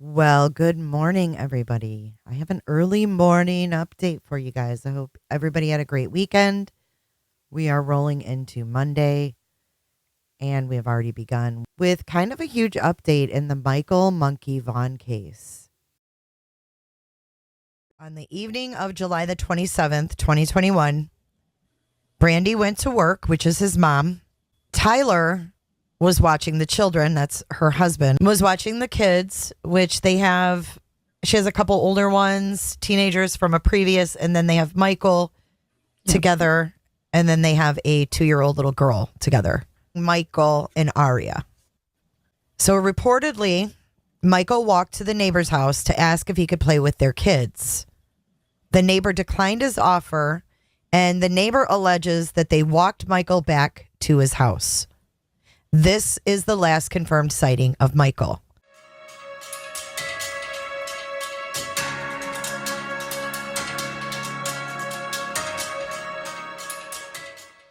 Well, good morning, everybody. I have an early morning update for you guys. I hope everybody had a great weekend. We are rolling into Monday, and we have already begun with kind of a huge update in the Michael Monkey Vaughan case. On the evening of July the 27th, 2021, Brandy went to work, which is his mom. Tyler was watching the children. That's her husband. Was watching the kids, which she has a couple older ones, teenagers from a previous, and then they have Michael together, and then they have a 2-year-old little girl together, Michael and Aria. So reportedly, Michael walked to the neighbor's house to ask if he could play with their kids. The neighbor declined his offer, and the neighbor alleges that they walked Michael back to his house. This is the last confirmed sighting of Michael.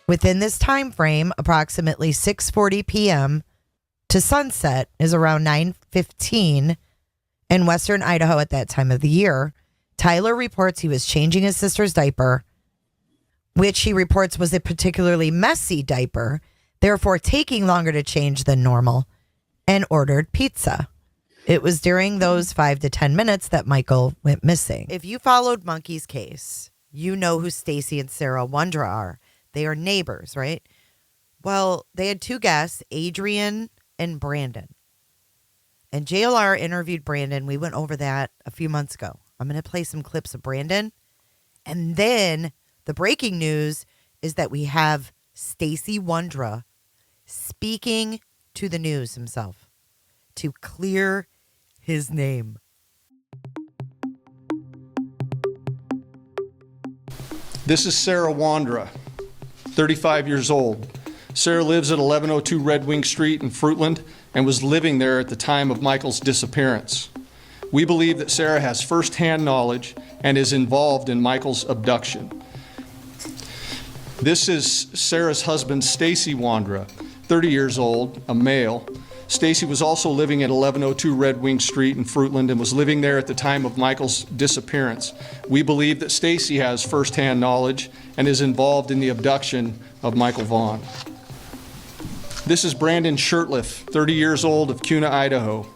Within this time frame, approximately 6:40 p.m. to sunset is around 9:15 in western Idaho at that time of the year. Tyler reports he was changing his sister's diaper, which he reports was a particularly messy diaper, therefore taking longer to change than normal, and ordered pizza. It was during those 5 to 10 minutes that Michael went missing. If you followed Monkey's case, you know who Stacey and Sarah Wondra are. They are neighbors, right? Well, they had two guests, Adrian and Brandon. And JLR interviewed Brandon. We went over that a few months ago. I'm going to play some clips of Brandon. And then the breaking news is that we have Stacey Wondra speaking to the news himself to clear his name. This is Sarah Wondra, 35 years old. Sarah lives at 1102 Redwing Street in Fruitland and was living there at the time of Michael's disappearance. We believe that Sarah has firsthand knowledge and is involved in Michael's abduction. This is Sarah's husband, Stacey Wondra, 30 years old, a male. Stacey was also living at 1102 Redwing Street in Fruitland and was living there at the time of Michael's disappearance. We believe that Stacey has firsthand knowledge and is involved in the abduction of Michael Vaughan. This is Brandon Shurtliff, 30 years old, of Kuna, Idaho.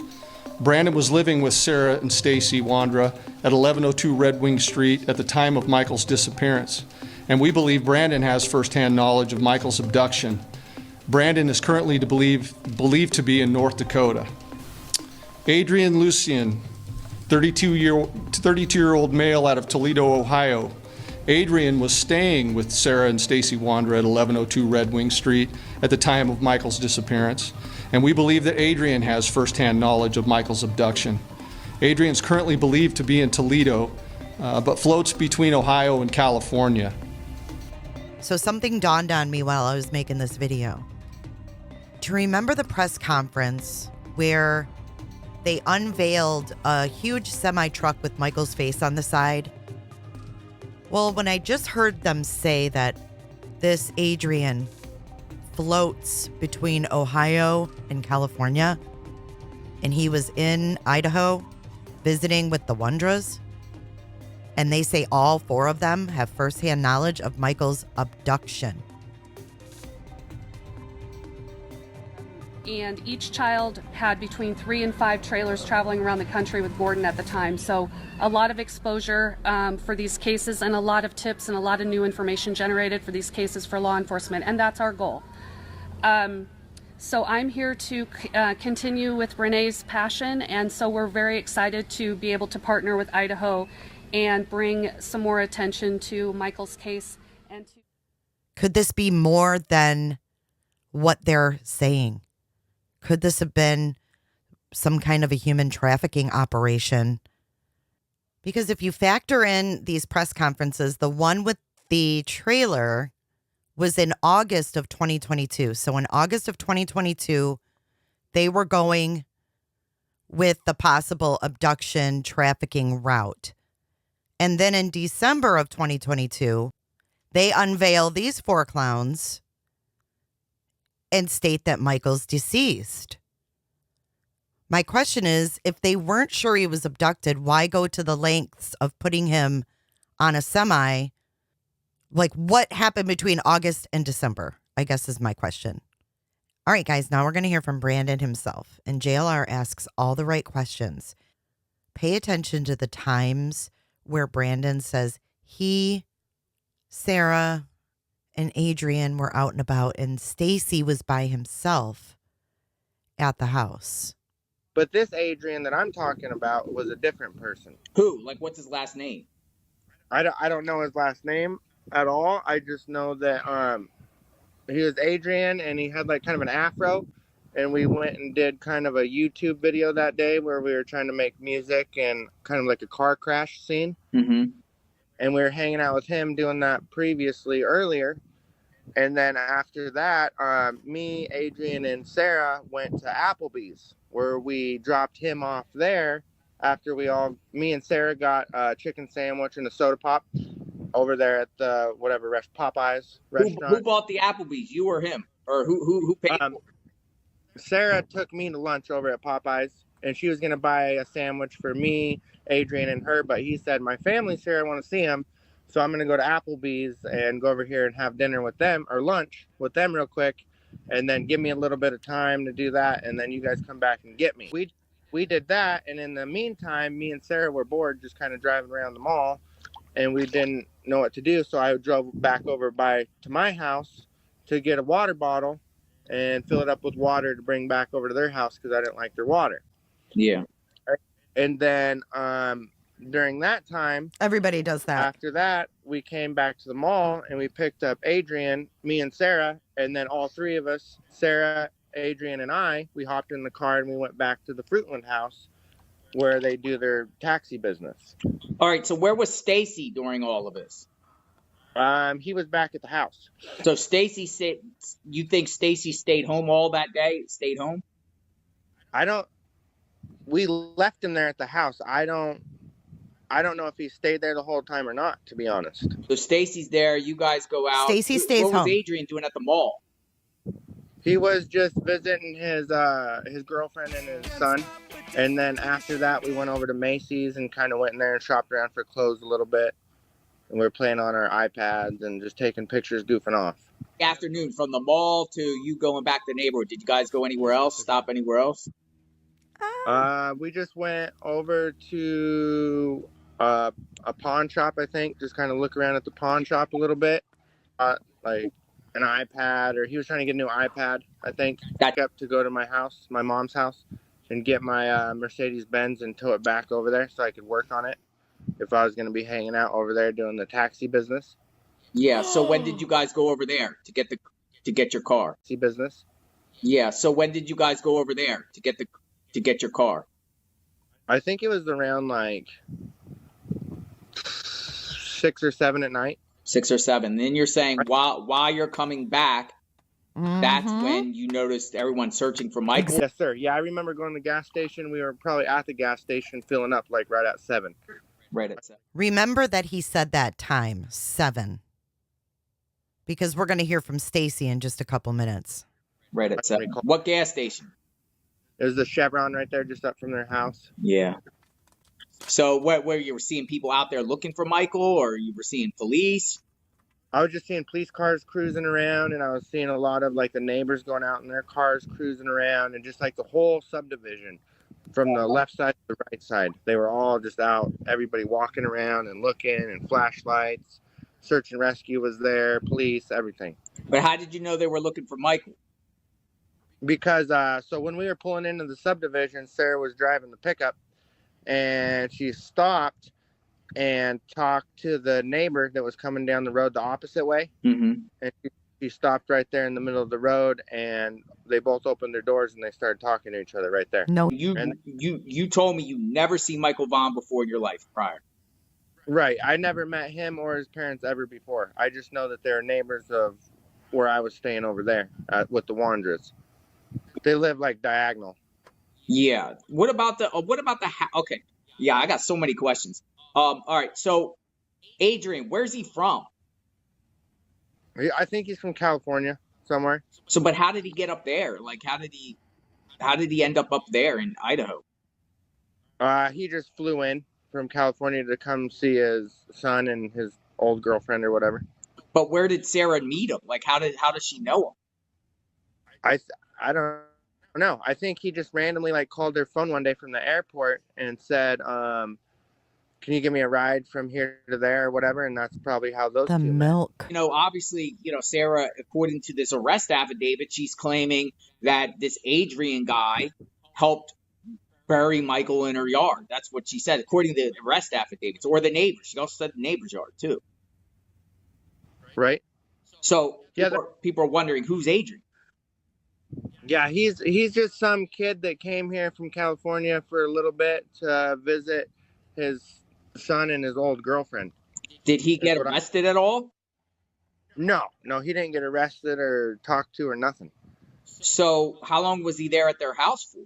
Brandon was living with Sarah and Stacey Wondra at 1102 Redwing Street at the time of Michael's disappearance, and we believe Brandon has firsthand knowledge of Michael's abduction. Brandon is currently believed to be in North Dakota. Adrian Lucian, 32-year-old male out of Toledo, Ohio. Adrian was staying with Sarah and Stacey Wondra at 1102 Redwing Street at the time of Michael's disappearance, and we believe that Adrian has firsthand knowledge of Michael's abduction. Adrian is currently believed to be in Toledo, but floats between Ohio and California. So something dawned on me while I was making this video. Do you remember the press conference where they unveiled a huge semi-truck with Michael's face on the side? Well, when I just heard them say that this Adrian floats between Ohio and California, and he was in Idaho visiting with the Wondras, and they say all four of them have firsthand knowledge of Michael's abduction. And each child had between 3 and 5 trailers traveling around the country with Gordon at the time. So a lot of exposure for these cases, and a lot of tips and a lot of new information generated for these cases for law enforcement. And that's our goal. So I'm here to continue with Renee's passion. And so we're very excited to be able to partner with Idaho and bring some more attention to Michael's case. Could this be more than what they're saying? Could this have been some kind of a human trafficking operation? Because if you factor in these press conferences, the one with the trailer was in August of 2022. So in August of 2022, they were going with the possible abduction trafficking route. And then in December of 2022, they unveil these 4 clowns and state that Michael's deceased. My question is, if they weren't sure he was abducted, why go to the lengths of putting him on a semi? Like, what happened between August and December, I guess is my question. All right, guys, now we're going to hear from Brandon himself. And JLR asks all the right questions. Pay attention to the times where Brandon says he, Sarah, and Adrian were out and about, and Stacey was by himself at the house. But this Adrian that I'm talking about was a different person. Who? Like, what's his last name? I don't know his last name at all. I just know that he was Adrian, and he had like kind of an afro. And we went and did kind of a YouTube video that day where we were trying to make music and kind of like a car crash scene. Mm-hmm. And we were hanging out with him doing that earlier. And then after that, me, Adrian, and Sarah went to Applebee's, where we dropped him off there after me and Sarah got a chicken sandwich and a soda pop over there at the Popeyes restaurant. Who bought the Applebee's? You or him? Or who paid for it? Sarah took me to lunch over at Popeyes, and she was going to buy a sandwich for me, Adrian, and her, but he said, my family's here, I want to see him. So I'm going to go to Applebee's and go over here and have dinner with them, or lunch with them real quick, and then give me a little bit of time to do that, and then you guys come back and get me. We did that, and in the meantime, me and Sarah were bored just kind of driving around the mall, and we didn't know what to do, so I drove back over to my house to get a water bottle and fill it up with water to bring back over to their house because I didn't like their water. Yeah. And then during that time, Everybody does that. after that, we came back to the mall and we picked up Adrian, me and Sarah, and then all three of us, Sarah, Adrian, and I, we hopped in the car and we went back to the Fruitland house where they do their taxi business. All right. So where was Stacey during all of this? He was back at the house. So Stacey said, you think Stacey stayed home all that day? Stayed home? We left him there at the house. I don't know if he stayed there the whole time or not, to be honest. So Stacey's there. You guys go out. Stacey stays What home. was Adrian doing at the mall? He was just visiting his girlfriend and his son. And then after that, we went over to Macy's and kind of went in there and shopped around for clothes a little bit. And we were playing on our iPads and just taking pictures, goofing off. Afternoon, from the mall to you going back to the neighborhood. Did you guys go anywhere else? Stop anywhere else? We just went over to a pawn shop, I think. Just kind of look around at the pawn shop a little bit. Like an iPad, or he was trying to get a new iPad, I think. Back up to go to my house, my mom's house, and get my Mercedes-Benz and tow it back over there so I could work on it if I was going to be hanging out over there doing the taxi business. Yeah. So when did you guys go over there to get your car? Taxi business. Yeah. So when did you guys go over there to get your car? I think it was around like 6 or 7 at night. 6 or 7. Then you're saying while you're coming back, that's when you noticed everyone searching for Michael? Yes, sir. Yeah, I remember going to the gas station. We were probably at the gas station filling up like right at 7. Right at 7. Remember that he said that time, 7. Because we're going to hear from Stacey in just a couple minutes. Right at 7. What gas station? There's the Chevron right there just up from their house. Yeah. So where you were seeing people out there looking for Michael, or you were seeing police? I was just seeing police cars cruising around, and I was seeing a lot of like the neighbors going out in their cars cruising around, and just like the whole subdivision from the left side to the right side. They were all just out, everybody walking around and looking, and flashlights. Search and rescue was there, police, everything. But how did you know they were looking for Michael? Because so when we were pulling into the subdivision, Sarah was driving the pickup, and she stopped and talked to the neighbor that was coming down the road the opposite way. Mm-hmm. And she stopped right there in the middle of the road, and they both opened their doors and they started talking to each other right there. No. You told me you never seen Michael Vaughan before in your life prior. Right. I never met him or his parents ever before. I just know that they're neighbors of where I was staying over there with the Wondras. They live like diagonal. Yeah. What about the okay. Yeah, I got so many questions. All right. So Adrian, where's he from? I think he's from California somewhere. So, but how did he get up there? Like, How did he end up there in Idaho? He just flew in from California to come see his son and his old girlfriend or whatever. But where did Sarah meet him? Like, how does she know him? I don't know. I think he just randomly like called their phone one day from the airport and said, "Can you give me a ride from here to there or whatever?" And that's probably how those The two met. milk. Obviously, Sarah, according to this arrest affidavit, she's claiming that this Adrian guy helped bury Michael in her yard. That's what she said, according to the arrest affidavits, or the neighbors. She also said the neighbor's yard too. Right? So Yeah, people are wondering, who's Adrian? Yeah, he's just some kid that came here from California for a little bit to visit his son and his old girlfriend. Did he get arrested at all? No, he didn't get arrested or talked to or nothing. So how long was he there at their house for?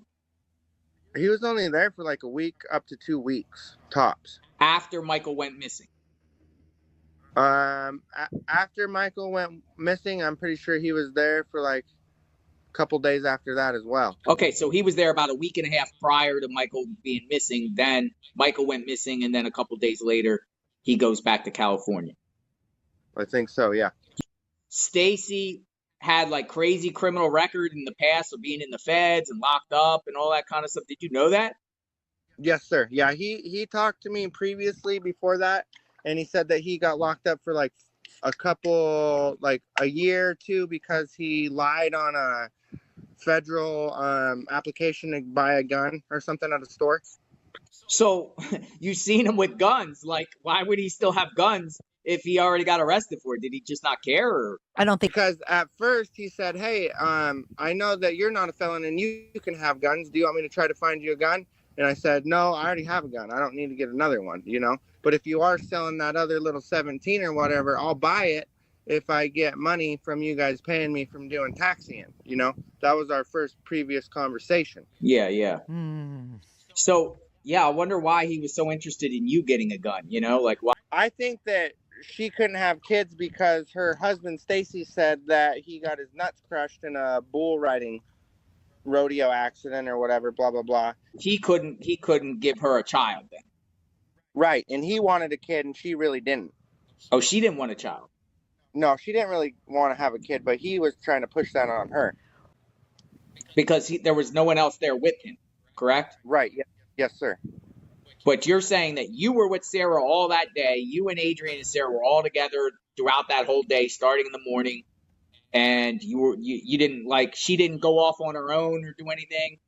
He was only there for like a week up to 2 weeks, tops. After Michael went missing? After Michael went missing, I'm pretty sure he was there for like a couple days after that as well. Okay, so he was there about a week and a half prior to Michael being missing. Then Michael went missing, and then a couple days later, he goes back to California. I think so, yeah. Stacey had like crazy criminal record in the past of being in the feds and locked up and all that kind of stuff. Did you know that? Yes, sir. Yeah, he talked to me previously before that, and he said that he got locked up for like a year or two because he lied on a federal application to buy a gun or something at a store. So you seen him with guns. Like, why would he still have guns if he already got arrested for it? Did he just not care? Or? I don't think. Because at first he said, "Hey, I know that you're not a felon and you can have guns. Do you want me to try to find you a gun?" And I said, "No, I already have a gun. I don't need to get another one, But if you are selling that other little 17 or whatever, I'll buy it if I get money from you guys paying me from doing taxiing." That was our first previous conversation. Yeah. So, yeah, I wonder why he was so interested in you getting a gun, like why? I think that she couldn't have kids because her husband, Stacey, said that he got his nuts crushed in a bull riding rodeo accident or whatever, blah, blah, blah. He couldn't give her a child then. Right. And he wanted a kid and she really didn't. Oh, she didn't want a child. No, she didn't really want to have a kid, but he was trying to push that on her. Because there was no one else there with him, correct? Right. Yes, sir. But you're saying that you were with Sarah all that day. You and Adrian and Sarah were all together throughout that whole day, starting in the morning. And you didn't she didn't go off on her own or do anything?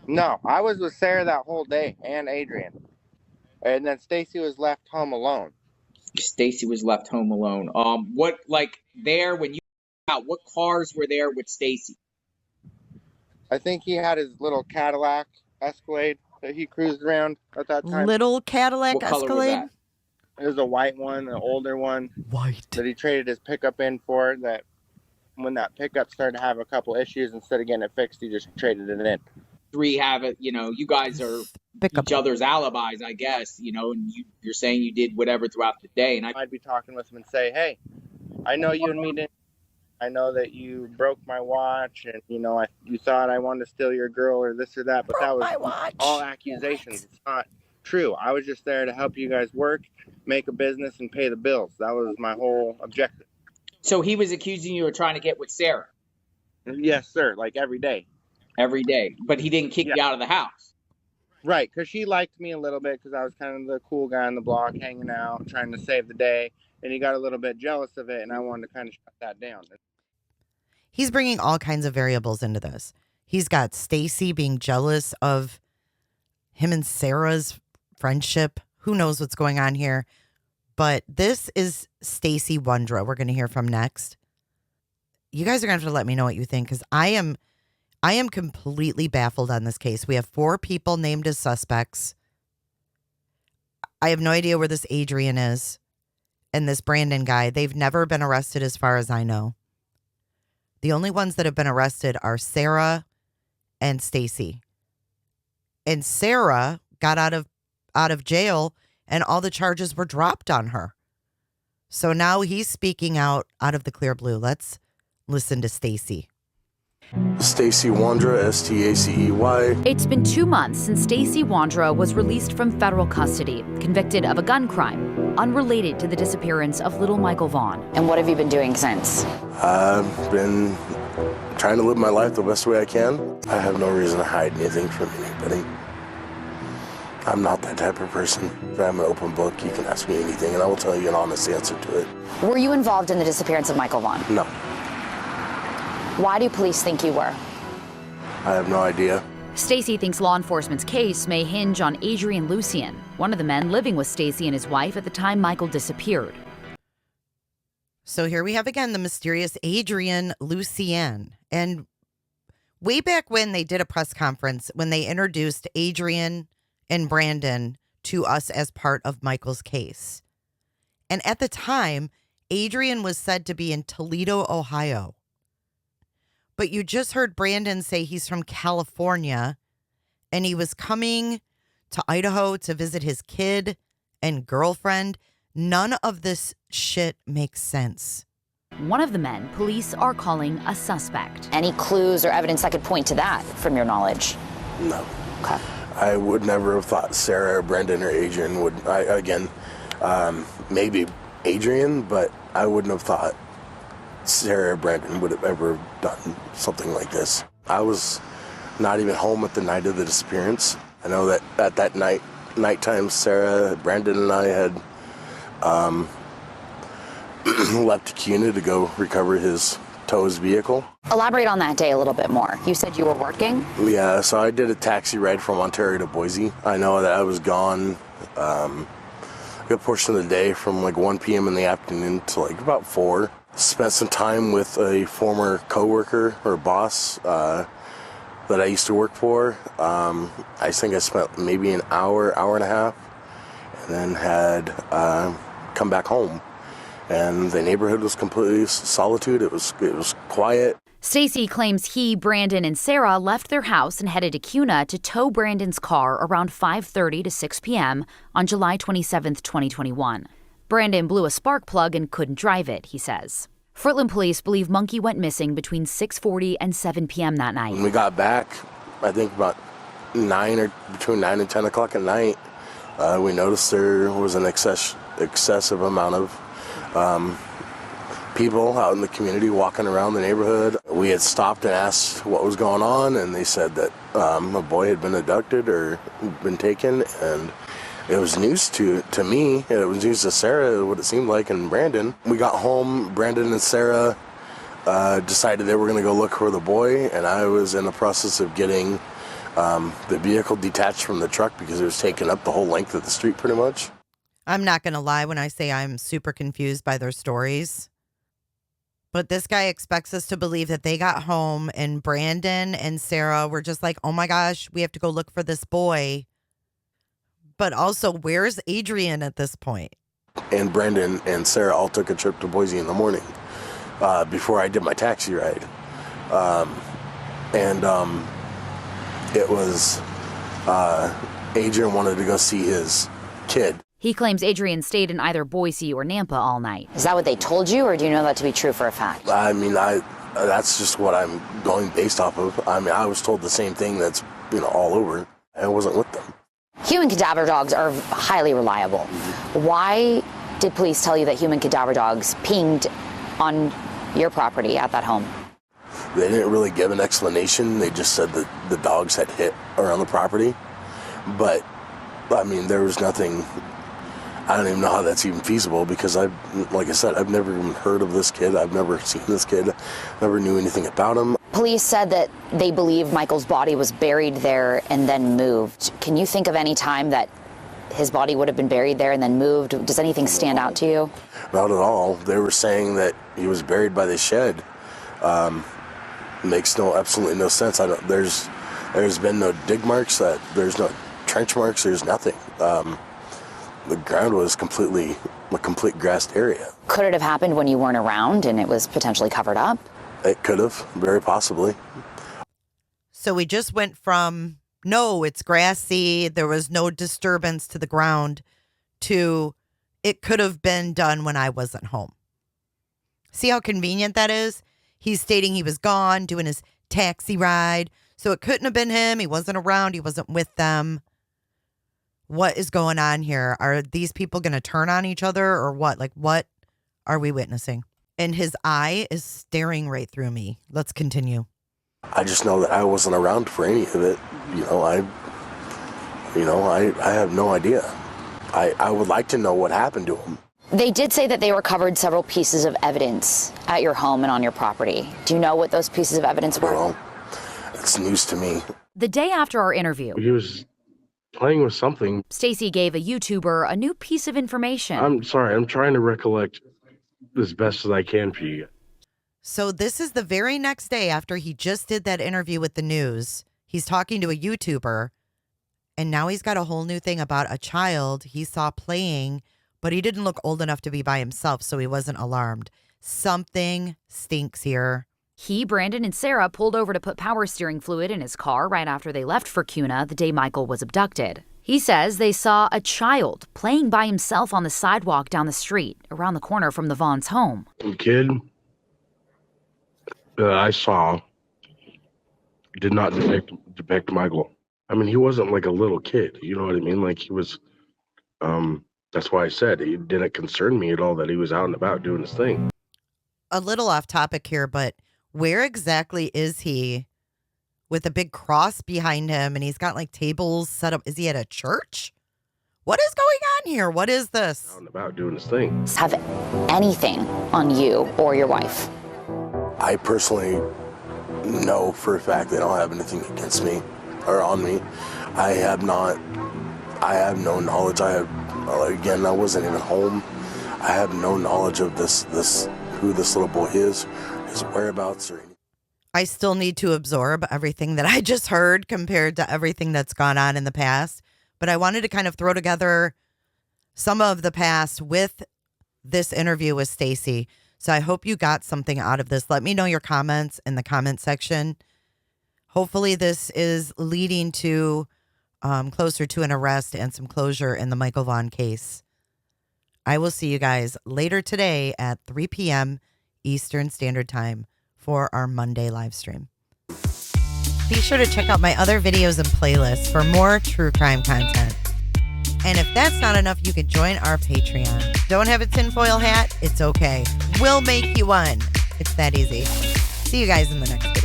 No, I was with Sarah that whole day and Adrian. And then Stacey was left home alone. Stacey was left home alone. What when you out, what cars were there with Stacey? I think he had his little Cadillac Escalade that he cruised around at that time. Little Cadillac What color was Escalade? that? It was a white one, an older one. White. That he traded his pickup in for. That when that pickup started to have a couple issues, instead of getting it fixed, he just traded it in. Three have it, you guys are each other's alibis, I guess, and you're saying you did whatever throughout the day. And I'd be talking with him and say, "Hey, I know you and me didn't. I know that you broke my watch and, you thought I wanted to steal your girl or this or that, but that was all accusations. It's not true. I was just there to help you guys work, make a business, and pay the bills. That was my whole objective." So he was accusing you of trying to get with Sarah? Yes, sir. Like every day. Every day. But he didn't kick you out of the house? Right, because she liked me a little bit because I was kind of the cool guy on the block, hanging out, trying to save the day. And he got a little bit jealous of it, and I wanted to kind of shut that down. He's bringing all kinds of variables into this. He's got Stacey being jealous of him and Sarah's friendship. Who knows what's going on here? But this is Stacey Wondra we're going to hear from next. You guys are going to have to let me know what you think because I am completely baffled on this case. We have 4 people named as suspects. I have no idea where this Adrian is and this Brandon guy. They've never been arrested as far as I know. The only ones that have been arrested are Sarah and Stacey. And Sarah got out of jail and all the charges were dropped on her. So now he's speaking out of the clear blue. Let's listen to Stacey. Stacey Wondra, Stacey. It's been 2 months since Stacey Wondra was released from federal custody, convicted of a gun crime unrelated to the disappearance of little Michael Vaughan. And what have you been doing since? I've been trying to live my life the best way I can. I have no reason to hide anything from anybody. I'm not that type of person. I'm an open book. You can ask me anything, and I will tell you an honest answer to it. Were you involved in the disappearance of Michael Vaughan? No. Why do police think you were? I have no idea. Stacey thinks law enforcement's case may hinge on Adrian Lucien, one of the men living with Stacey and his wife at the time Michael disappeared. So here we have again the mysterious Adrian Lucien. And way back when they did a press conference, when they introduced Adrian and Brandon to us as part of Michael's case. And at the time, Adrian was said to be in Toledo, Ohio. But you just heard Brandon say he's from California and he was coming to Idaho to visit his kid and girlfriend. None of this shit makes sense. One of the men police are calling a suspect. Any clues or evidence that could point to that from your knowledge? No. Okay. I would never have thought Sarah or Brendan or Adrian would, maybe Adrian, but I wouldn't have thought Sarah or Brendan would have ever done something like this. I was not even home at the night of the disappearance. I know that at that nighttime, Sarah, Brendan, and I had left to Cuna to go recover his tow's vehicle. Elaborate on that day a little bit more. You said you were working? Yeah, so I did a taxi ride from Ontario to Boise. I know that I was gone a good portion of the day from like 1 p.m. in the afternoon to like about 4. Spent some time with a former coworker or boss that I used to work for. I think I spent maybe an hour and a half, and then had come back home. And the neighborhood was completely solitude. It was quiet. Stacey claims he, Brandon, and Sarah left their house and headed to Cuna to tow Brandon's car around 5:30 to 6 p.m. on July 27, 2021. Brandon blew a spark plug and couldn't drive it, he says. Fruitland police believe Monkey went missing between 6:40 and 7 p.m. that night. When we got back, I think about between 9 and 10 o'clock at night, we noticed there was an excessive amount of people out in the community walking around the neighborhood. We had stopped and asked what was going on, and they said that a boy had been abducted or been taken, and it was news to me. It was news to Sarah, what it seemed like, and Brandon. We got home, Brandon and Sarah decided they were going to go look for the boy, and I was in the process of getting the vehicle detached from the truck because it was taking up the whole length of the street pretty much. I'm not going to lie when I say I'm super confused by their stories. But this guy expects us to believe that they got home and Brandon and Sarah were just like, oh my gosh, we have to go look for this boy. But also, where's Adrian at this point? And Brandon and Sarah all took a trip to Boise in the morning before I did my taxi ride. It was Adrian wanted to go see his kid. He claims Adrian stayed in either Boise or Nampa all night. Is that what they told you, or do you know that to be true for a fact? I mean, that's just what I'm going based off of. I mean, I was told the same thing that's, all over. I wasn't with them. Human cadaver dogs are highly reliable. Why did police tell you that human cadaver dogs pinged on your property at that home? They didn't really give an explanation. They just said that the dogs had hit around the property. But, I mean, there was nothing. I don't even know how that's even feasible because like I said, I've never even heard of this kid. I've never seen this kid. Never knew anything about him. Police said that they believe Michael's body was buried there and then moved. Can you think of any time that his body would have been buried there and then moved? Does anything stand out to you? Not at all. They were saying that he was buried by the shed. Makes absolutely no sense. There's been no dig marks. There's no trench marks. There's nothing. The ground was a complete grassed area. Could it have happened when you weren't around and it was potentially covered up? It could have, very possibly. So we just went from, no, it's grassy, there was no disturbance to the ground, to it could have been done when I wasn't home. See how convenient that is? He's stating he was gone, doing his taxi ride. So it couldn't have been him. He wasn't around. He wasn't with them. What is going on here? Are these people going to turn on each other or what? Like, what are we witnessing? And his eye is staring right through me. Let's continue. I just know that I wasn't around for any of it. I have no idea. I would like to know what happened to him. They did say that they recovered several pieces of evidence at your home and on your property. Do you know what those pieces of evidence were? Well, it's news to me. The day after our interview, He was playing with something. Stacey gave a YouTuber a new piece of information. I'm sorry, I'm trying to recollect as best as I can for you. So this is the very next day after he just did that interview with the news. He's talking to a YouTuber, and now he's got a whole new thing about a child he saw playing, but he didn't look old enough to be by himself, so he wasn't alarmed. Something stinks here. He, Brandon, and Sarah pulled over to put power steering fluid in his car right after they left for Kuna the day Michael was abducted. He says they saw a child playing by himself on the sidewalk down the street, around the corner from the Vaughans' home. The kid that I saw did not depict Michael. I mean, he wasn't like a little kid, you know what I mean? Like he was, that's why I said it didn't concern me at all that he was out and about doing his thing. A little off topic here, but where exactly is he with a big cross behind him and he's got like tables set up? Is he at a church? What is going on here? What is this? Out and about doing his thing. Have anything on you or your wife? I personally know for a fact they don't have anything against me or on me. I have no knowledge. Again, I wasn't even home. I have no knowledge of who this little boy is, his whereabouts or anything. I still need to absorb everything that I just heard compared to everything that's gone on in the past. But I wanted to kind of throw together some of the past with this interview with Stacey. So I hope you got something out of this. Let me know your comments in the comment section. Hopefully this is leading to closer to an arrest and some closure in the Michael Vaughan case. I will see you guys later today at 3 p.m. Eastern Standard Time for our Monday live stream. Be sure to check out my other videos and playlists for more true crime content. And if that's not enough, you can join our Patreon. Don't have a tinfoil hat? It's okay. We'll make you one. It's that easy. See you guys in the next video.